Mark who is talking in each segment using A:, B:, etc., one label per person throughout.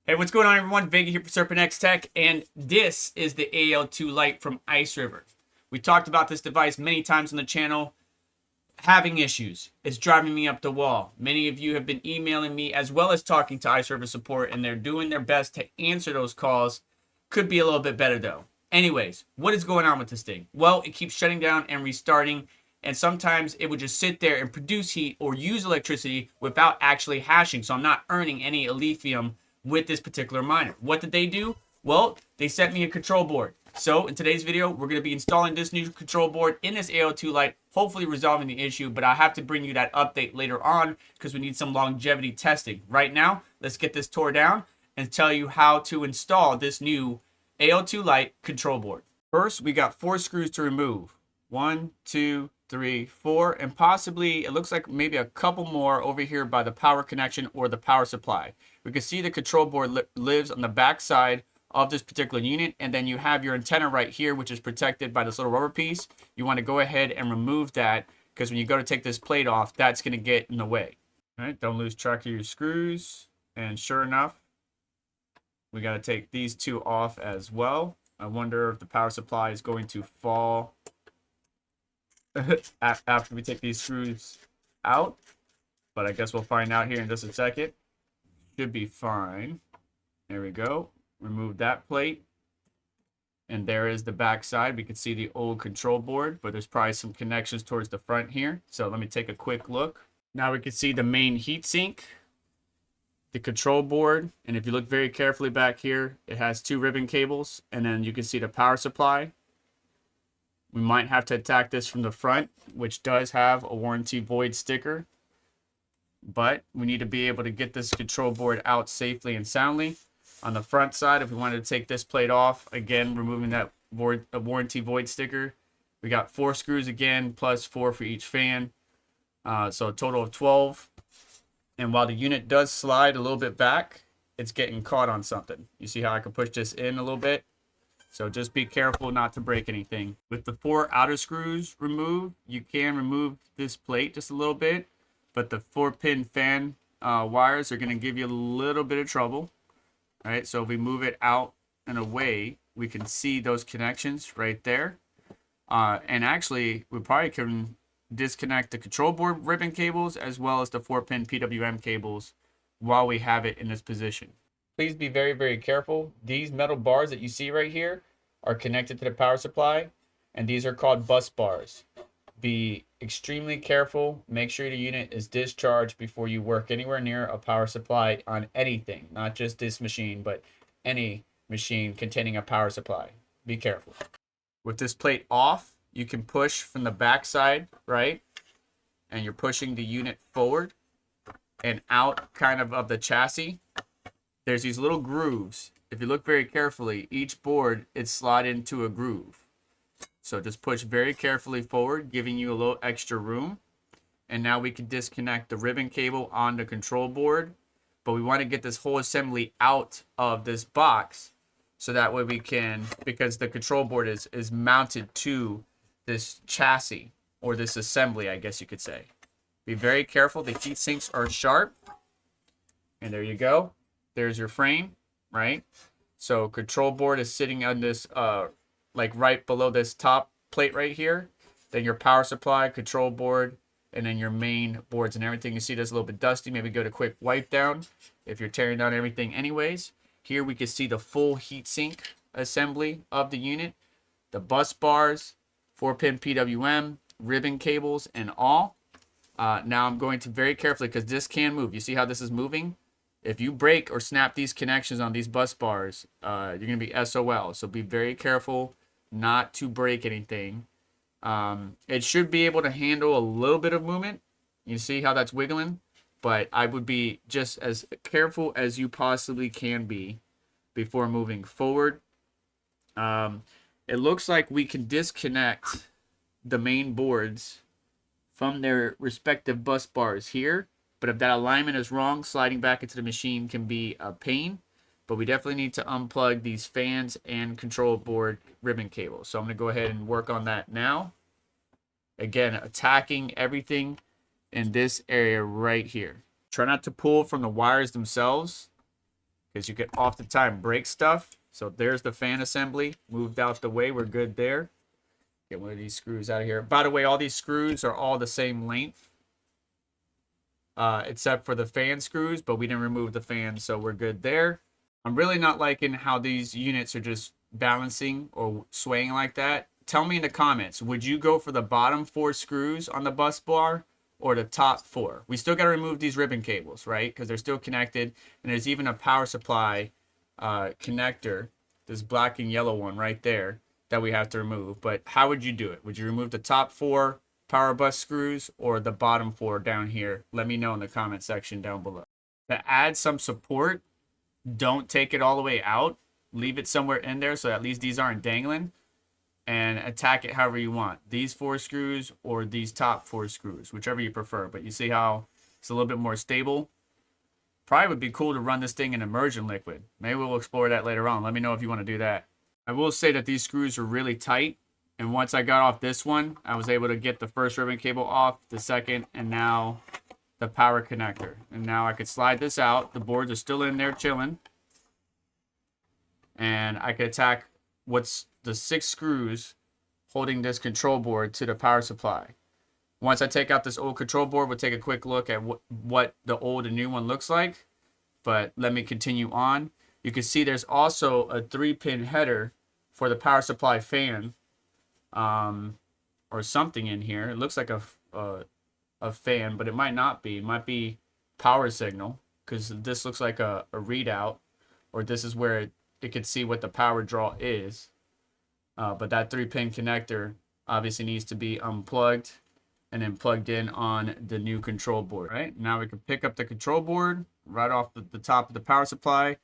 A: Hey, what's going on, everyone? Vega here for SerpentX Tech, and this is the AL2 Lite from Iceriver. We talked about this device many times on the channel. Having issues. It's driving me up the wall. Many of you have been emailing me as well as talking to Iceriver support, and they're doing their best to answer those calls. Could be a little bit better, though. Anyways, what is going on with this thing? Well, it keeps shutting down and restarting, and sometimes it would just sit there and produce heat or use electricity without actually hashing, so I'm not earning any Alephium with this particular miner. What did they do? Well, they sent me a control board. So in today's video, we're going to be installing this new control board in this AL2 Lite, hopefully resolving the issue, but I have to bring you that update later on because we need some longevity testing. Right now, let's get this tore down and tell you how to install this new AL2 Lite control board. First, we got 4 screws to remove. 1, 2, 3, 4, and possibly, it looks like maybe a couple more over here by the power connection or the power supply. We can see the control board lives on the back side of this particular unit, and then you have your antenna right here, which is protected by this little rubber piece. You want to go ahead and remove that, because when you go to take this plate off, that's going to get in the way. All right, don't lose track of your screws. And sure enough, we got to take these 2 off as well. I wonder if the power supply is going to fall after we take these screws out, but I guess we'll find out here in just a second. Should be fine. There we go. Remove that plate, and there is the back side. We can see the old control board, but there's probably some connections towards the front here. So let me take a quick look. Now we can see the main heatsink, the control board, and if you look very carefully back here, it has 2 ribbon cables, and then you can see the power supply. We might have to attack this from the front, which does have a warranty void sticker, but we need to be able to get this control board out safely and soundly. On the front side, if we wanted to take this plate off, again, removing that warranty void sticker, we got 4 screws again, plus 4 for each fan. So a total of 12. And while the unit does slide a little bit back, it's getting caught on something. You see how I can push this in a little bit? So just be careful not to break anything. With the 4 outer screws removed, you can remove this plate just a little bit, but the 4-pin fan wires are going to give you a little bit of trouble. All right, so if we move it out and away, we can see those connections right there. And actually, we probably can disconnect the control board ribbon cables as well as the 4-pin PWM cables while we have it in this position. Please be very, very careful. These metal bars that you see right here are connected to the power supply, and these are called bus bars. Be extremely careful. Make sure the unit is discharged before you work anywhere near a power supply on anything, not just this machine, but any machine containing a power supply. Be careful. With this plate off, you can push from the back side, right? And you're pushing the unit forward and out kind of the chassis. There's these little grooves. If you look very carefully, each board is slotted into a groove. So just push very carefully forward, giving you a little extra room. And now we can disconnect the ribbon cable on the control board. But we want to get this whole assembly out of this box, so that way we can, because the control board is mounted to this chassis, or this assembly, I guess you could say. Be very careful. The heat sinks are sharp. And there you go. There's your frame, right? So control board is sitting on this like right below this top plate right here. Then your power supply, control board, and then your main boards and everything. You see this a little bit dusty. Maybe go to quick wipe down if you're tearing down everything anyways. Here we can see the full heatsink assembly of the unit. The bus bars, 4-pin PWM, ribbon cables, and all. Now I'm going to very carefully, because this can move. You see how this is moving? If you break or snap these connections on these bus bars, you're going to be SOL. So be very careful not to break anything. It should be able to handle a little bit of movement. You see how that's wiggling? But I would be just as careful as you possibly can be before moving forward. It looks like we can disconnect the main boards from their respective bus bars here. But if that alignment is wrong, sliding back into the machine can be a pain. But we definitely need to unplug these fans and control board ribbon cables. So I'm going to go ahead and work on that now. Again, attacking everything in this area right here. Try not to pull from the wires themselves, because you could oftentimes break stuff. So there's the fan assembly moved out the way. We're good there. Get one of these screws out of here. By the way, all these screws are all the same length, except for the fan screws, but we didn't remove the fan, so we're good there. I'm really not liking how these units are just balancing or swaying like that. Tell me in the comments, would you go for the bottom 4 screws on the bus bar or the top 4? We still got to remove these ribbon cables, right? Because they're still connected, and there's even a power supply connector, this black and yellow one right there, that we have to remove. But how would you do it? Would you remove the top 4 power bus screws or the bottom 4 down here? Let me know in the comment section down below. To add some support, don't take it all the way out. Leave it somewhere in there so at least these aren't dangling, and attack it however you want. These 4 screws or these top 4 screws, whichever you prefer. But you see how it's a little bit more stable? Probably would be cool to run this thing in immersion liquid. Maybe we'll explore that later on. Let me know if you want to do that. I will say that these screws are really tight, and once I got off this one, I was able to get the first ribbon cable off, the second, and now the power connector. And now I could slide this out. The boards are still in there chilling. And I could attack what's the 6 screws holding this control board to the power supply. Once I take out this old control board, we'll take a quick look at what the old and new one looks like. But let me continue on. You can see there's also a 3-pin header for the power supply fan, or something in here. It looks like a fan, but it might not be. It might be power signal, because this looks like a readout, or this is where it could see what the power draw is. But that 3-pin connector obviously needs to be unplugged and then plugged in on the new control board. Right, now we can pick up the control board right off the top of the power supply.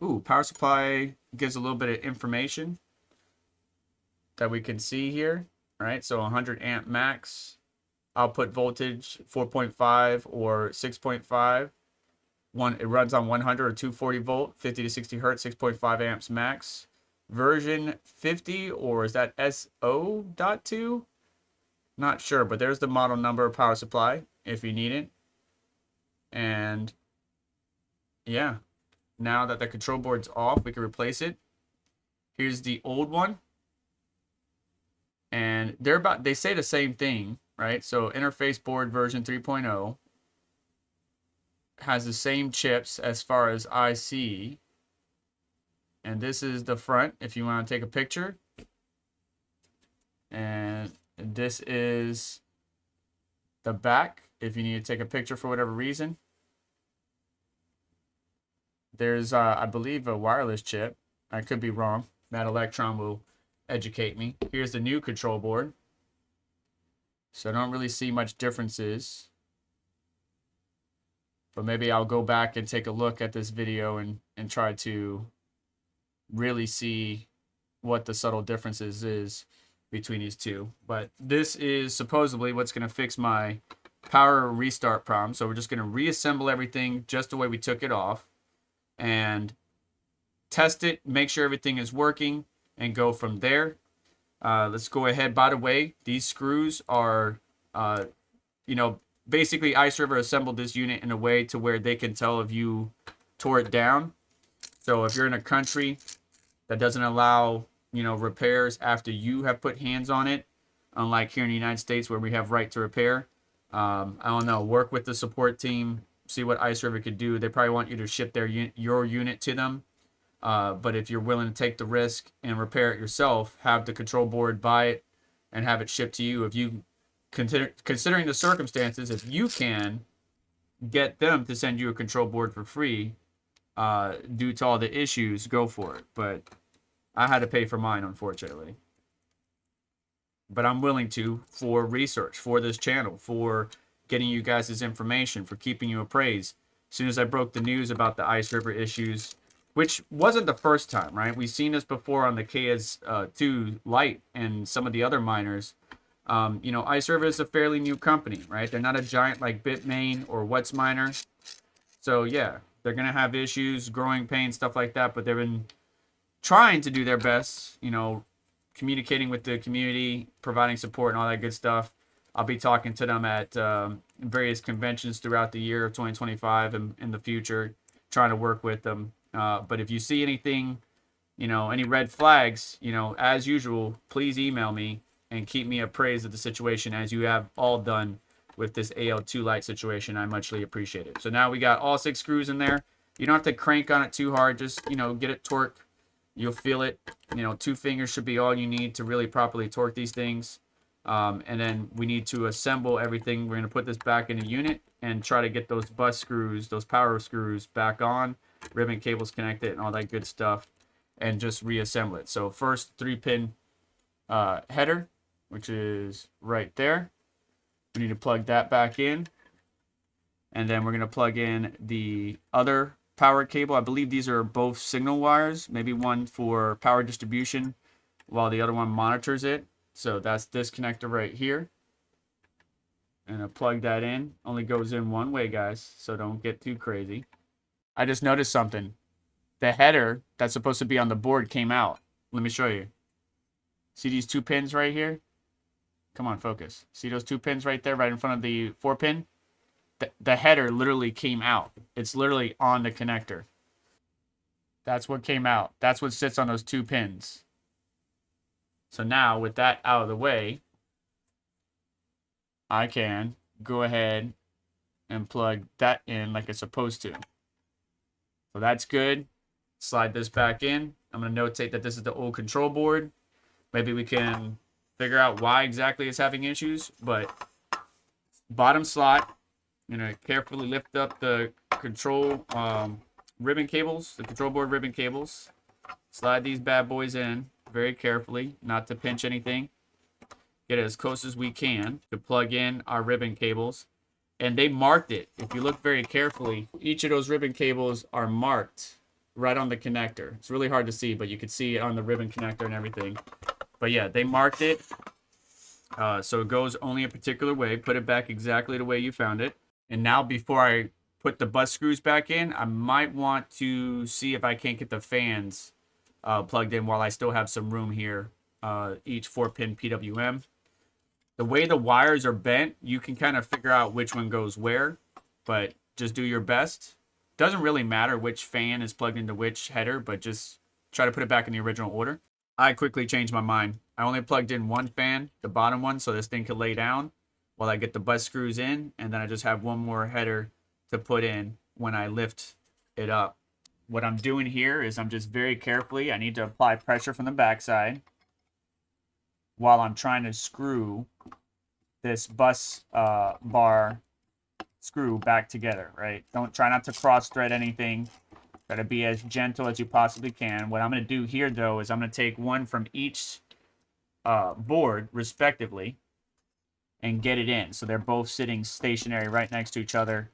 A: Ooh, power supply gives a little bit of information that we can see here. All right, so 100 amp max, output voltage 4.5 or 6.5. It runs on 100 or 240 volt, 50 to 60 hertz, 6.5 amps max. Version 50, or is that SO.2? Not sure, but there's the model number of power supply if you need it. And yeah, now that the control board's off, we can replace it. Here's the old one. And they say the same thing, right? So interface board version 3.0 has the same chips as far as I see. And this is the front if you want to take a picture. And this is the back if you need to take a picture for whatever reason. There's, I believe, a wireless chip. I could be wrong. That Electron will educate me. Here's the new control board. So I don't really see much differences. But maybe I'll go back and take a look at this video and try to really see what the subtle differences is between these two. But this is supposedly what's going to fix my power restart problem. So we're just going to reassemble everything just the way we took it off and test it, make sure everything is working, and go from there. Let's go ahead. By the way, these screws are, basically Iceriver assembled this unit in a way to where they can tell if you tore it down. So if you're in a country that doesn't allow, repairs after you have put hands on it, unlike here in the United States where we have right to repair, I don't know, work with the support team, see what Iceriver could do. They probably want you to ship your unit to them. But if you're willing to take the risk and repair it yourself, have the control board, buy it, and have it shipped to you. If you considering the circumstances, if you can get them to send you a control board for free, due to all the issues, go for it. But I had to pay for mine, unfortunately. But I'm willing to for research, for this channel, for getting you guys this information, for keeping you appraised. As soon as I broke the news about the Iceriver issues, which wasn't the first time, right? We've seen this before on the AL2 Lite and some of the other miners. Iceriver is a fairly new company, right? They're not a giant like Bitmain or WhatsMiner. So yeah, they're going to have issues, growing pains, stuff like that. But they've been trying to do their best, communicating with the community, providing support and all that good stuff. I'll be talking to them at various conventions throughout the year of 2025 and in the future, trying to work with them But if you see anything, any red flags, as usual, please email me and keep me appraised of the situation, as you have all done with this AL2 Lite situation. I muchly appreciate it. So now we got all 6 screws in there. You don't have to crank on it too hard. Just, get it torqued. You'll feel it. 2 fingers should be all you need to really properly torque these things. And then we need to assemble everything. We're going to put this back in a unit and try to get those bus screws, those power screws back on, ribbon cables connected, and all that good stuff, and just reassemble it. So first, 3-pin header, which is right there. We need to plug that back in. And then we're going to plug in the other power cable. I believe these are both signal wires, maybe one for power distribution while the other one monitors it. So that's this connector right here. And I plug that in. Only goes in one way, guys, so don't get too crazy. I just noticed something. The header that's supposed to be on the board came out. Let me show you. See these 2 pins right here? Come on, focus. See those 2 pins right there, right in front of the 4-pin? The header literally came out. It's literally on the connector. That's what came out. That's what sits on those 2 pins. So now, with that out of the way, I can go ahead and plug that in like it's supposed to. So that's good. Slide this back in. I'm going to notate that this is the old control board. Maybe we can figure out why exactly it's having issues. But bottom slot, I'm going to carefully lift up the control ribbon cables, the control board ribbon cables. Slide these bad boys in very carefully, not to pinch anything. Get it as close as we can to plug in our ribbon cables. And they marked it. If you look very carefully, each of those ribbon cables are marked right on the connector. It's really hard to see, but you can see it on the ribbon connector and everything. But yeah, they marked it. So it goes only a particular way. Put it back exactly the way you found it. And now before I put the bus screws back in, I might want to see if I can't get the fans plugged in while I still have some room here. Each 4-pin PWM. The way the wires are bent, you can kind of figure out which one goes where, but just do your best. Doesn't really matter which fan is plugged into which header, but just try to put it back in the original order. I quickly changed my mind. I only plugged in one fan, the bottom one, so this thing could lay down while I get the bus screws in, and then I just have one more header to put in when I lift it up. What I'm doing here is I'm just very carefully, I need to apply pressure from the backside while I'm trying to screw this bus bar screw back together, right? Try not to cross thread anything. Try to be as gentle as you possibly can. What I'm going to do here, though, is I'm going to take one from each board, respectively, and get it in. So they're both sitting stationary right next to each other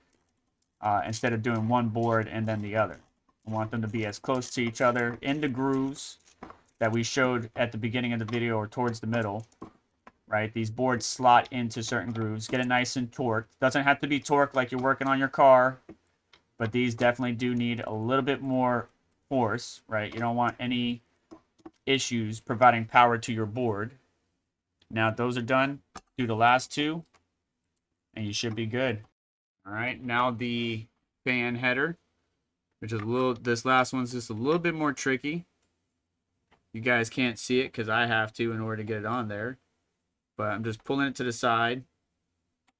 A: instead of doing one board and then the other. I want them to be as close to each other in the grooves that we showed at the beginning of the video or towards the middle, right? These boards slot into certain grooves. Get it nice and torqued. Doesn't have to be torqued like you're working on your car, but these definitely do need a little bit more force, right? You don't want any issues providing power to your board. Now those are done, do the last 2, and you should be good. All right, now the fan header, which is this last one's just a little bit more tricky. You guys can't see it because I have to in order to get it on there. But I'm just pulling it to the side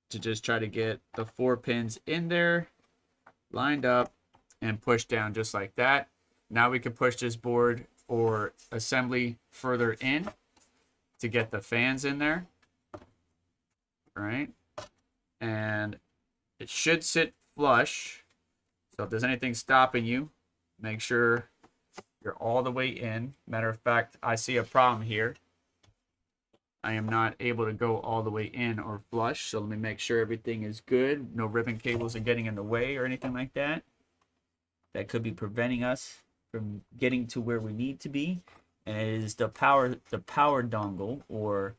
A: to just try to get the 4 pins in there, lined up, and push down just like that. Now we can push this board or assembly further in to get the fans in there. All right. And it should sit flush. So if there's anything stopping you, make sure you're all the way in. Matter of fact, I see a problem here. I am not able to go all the way in or flush. So let me make sure everything is good. No ribbon cables are getting in the way or anything like that. That could be preventing us from getting to where we need to be. And it is the power dongle, or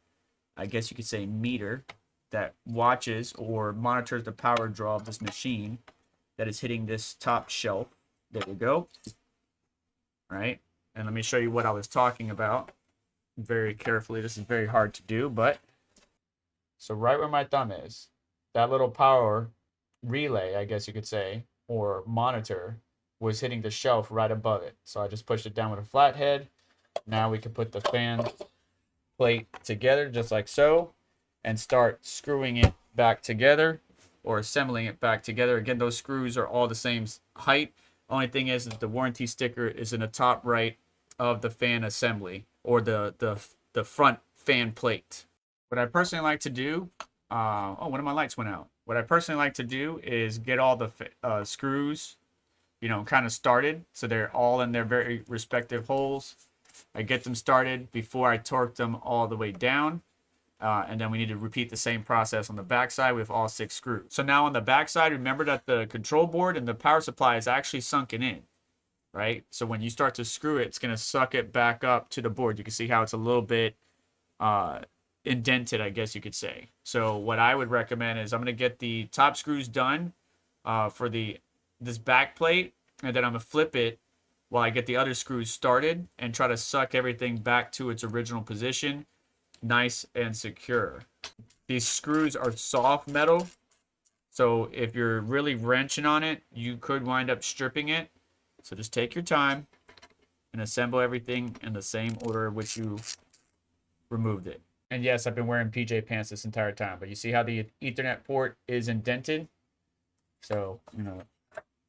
A: I guess you could say meter, that watches or monitors the power draw of this machine that is hitting this top shelf. There we go. All right. And let me show you what I was talking about very carefully. This is very hard to do, but so right where my thumb is, that little power relay, I guess you could say, or monitor, was hitting the shelf right above it. So I just pushed it down with a flat head. Now we can put the fan plate together just like so and start screwing it back together or assembling it back together. Again, those screws are all the same height. Only thing is the warranty sticker is in the top right of the fan assembly or the front fan plate. What I personally like to do, one of my lights went out. What I personally like to do is get all the screws, you know, kind of started so they're all in their very respective holes. I get them started before I torque them all the way down. And then we need to repeat the same process on the backside with all 6 screws. So now on the backside, remember that the control board and the power supply is actually sunken in, right? So when you start to screw it, it's going to suck it back up to the board. You can see how it's a little bit indented, I guess you could say. So what I would recommend is I'm going to get the top screws done for this back plate, and then I'm going to flip it while I get the other screws started and try to suck everything back to its original position, nice and secure. These screws are soft metal, so if you're really wrenching on it, you could wind up stripping it. So just take your time and assemble everything in the same order in which you removed it. And yes, I've been wearing PJ pants this entire time, but you see how the Ethernet port is indented? So, you know,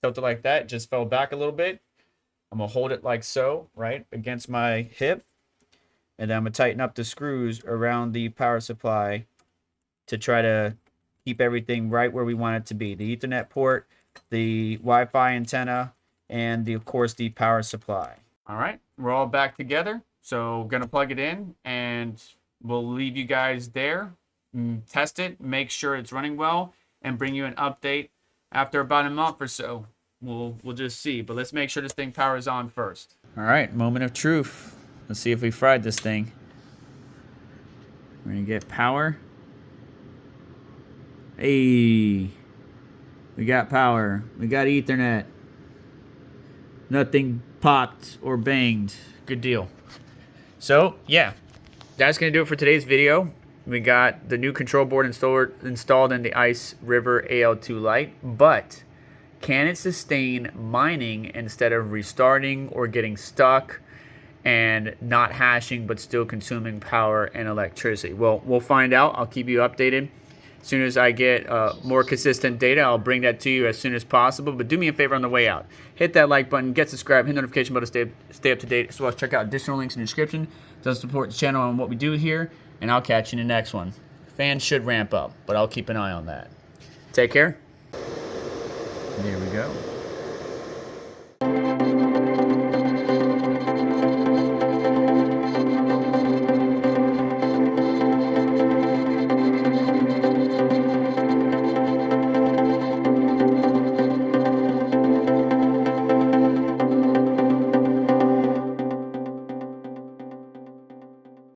A: tilt it like that, just fell back a little bit. I'm going to hold it like so, right, against my hip. And then I'm going to tighten up the screws around the power supply to try to keep everything right where we want it to be. The Ethernet port, the Wi-Fi antenna, and of course, the power supply. All right, we're all back together. So going to plug it in, and we'll leave you guys there. Test it, make sure it's running well, and bring you an update after about a month or so. We'll just see, but let's make sure this thing powers on first. All right, moment of truth. Let's see if we fried this thing. We're gonna get power. Hey, we got power. We got Ethernet. Nothing popped or banged. Good deal. So yeah, that's gonna do it for today's video. We got the new control board installed in the Iceriver AL2 Lite, but can it sustain mining instead of restarting or getting stuck and not hashing but still consuming power and electricity? Well, we'll find out. I'll keep you updated. As soon as I get more consistent data, I'll bring that to you as soon as possible. But do me a favor on the way out. Hit that like button, get subscribed, hit the notification button to stay up to date, as well as check out additional links in the description to support the channel and what we do here. And I'll catch you in the next one. Fans should ramp up, but I'll keep an eye on that. Take care. There we go.